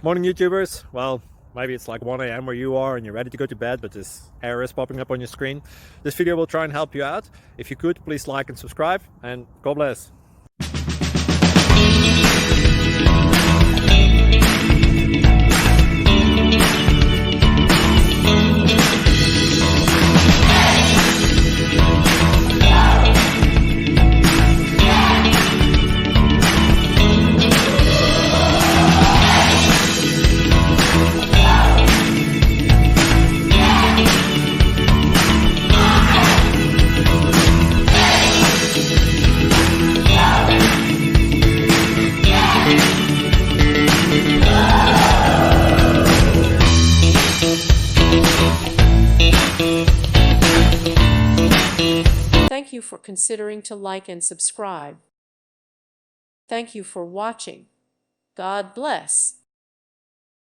Morning, YouTubers. Well, maybe it's like 1 a.m. where you are and you're ready to go to bed, but this error is popping up on your screen. This video will try and help you out. If you could, please like and subscribe, and God bless. Thank you for considering to like and subscribe. Thank you for watching. God bless.